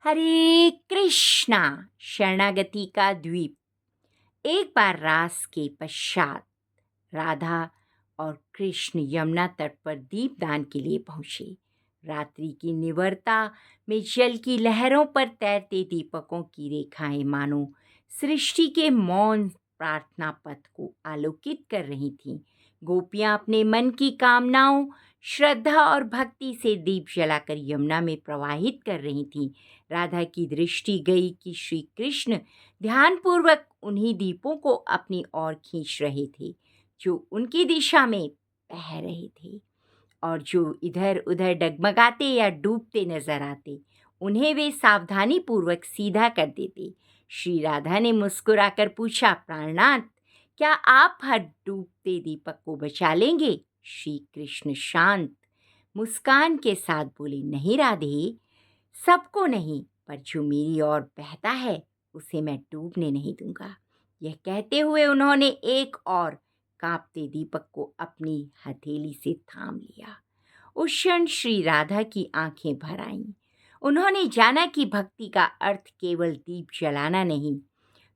हरे कृष्णा। शरणागति का द्वीप। एक बार रास के पश्चात राधा और कृष्ण यमुना तट पर दीपदान के लिए पहुंचे। रात्रि की निवरता में जल की लहरों पर तैरते दीपकों की रेखाएं मानो सृष्टि के मौन प्रार्थना पथ को आलोकित कर रही थीं। गोपियां अपने मन की कामनाओं, श्रद्धा और भक्ति से दीप जलाकर यमुना में प्रवाहित कर रही थीं। राधा की दृष्टि गई कि श्री कृष्ण ध्यानपूर्वक उन्हीं दीपों को अपनी ओर खींच रहे थे जो उनकी दिशा में बह रहे थे, और जो इधर उधर डगमगाते या डूबते नजर आते उन्हें वे सावधानी पूर्वक सीधा कर देते। श्री राधा ने मुस्कुराकर पूछा, प्राणनाथ, क्या आप हर डूबते दीपक को बचा लेंगे? श्री कृष्ण शांत मुस्कान के साथ बोले, नहीं राधे, सबको नहीं, पर जो मेरी ओर बहता है उसे मैं डूबने नहीं दूंगा। यह कहते हुए उन्होंने एक और कांपते दीपक को अपनी हथेली से थाम लिया। उस क्षण श्री राधा की आंखें भर आईं। उन्होंने जाना कि भक्ति का अर्थ केवल दीप जलाना नहीं,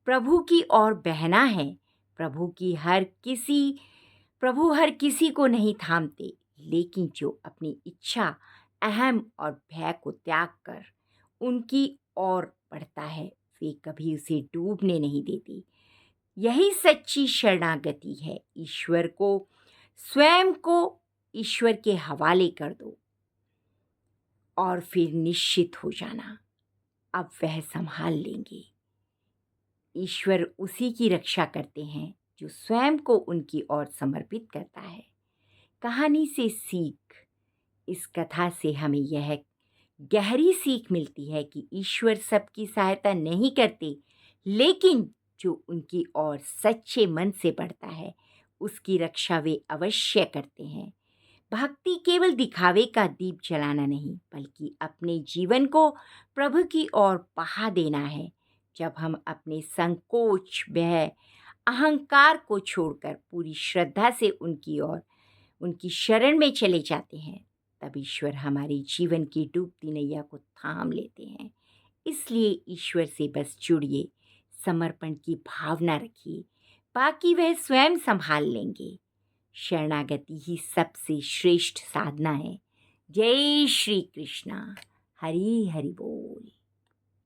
प्रभु की ओर बहना है। प्रभु हर किसी को नहीं थामते, लेकिन जो अपनी इच्छा, अहम और भय को त्याग कर उनकी ओर बढ़ता है, वे कभी उसे डूबने नहीं देते। यही सच्ची शरणागति है। स्वयं को ईश्वर के हवाले कर दो और फिर निश्चित हो जाना, अब वह संभाल लेंगे। ईश्वर उसी की रक्षा करते हैं जो स्वयं को उनकी ओर समर्पित करता है। कहानी से सीख। इस कथा से हमें यह गहरी सीख मिलती है कि ईश्वर सबकी सहायता नहीं करते, लेकिन जो उनकी ओर सच्चे मन से बढ़ता है उसकी रक्षा वे अवश्य करते हैं। भक्ति केवल दिखावे का दीप जलाना नहीं, बल्कि अपने जीवन को प्रभु की ओर बहा देना है। जब हम अपने संकोच, भय, अहंकार को छोड़कर पूरी श्रद्धा से उनकी शरण में चले जाते हैं, तब ईश्वर हमारे जीवन की डूबती नैया को थाम लेते हैं। इसलिए ईश्वर से बस जुड़िए, समर्पण की भावना रखिए, बाकी वह स्वयं संभाल लेंगे। शरणागति ही सबसे श्रेष्ठ साधना है। जय श्री कृष्णा। हरि हरि बोल।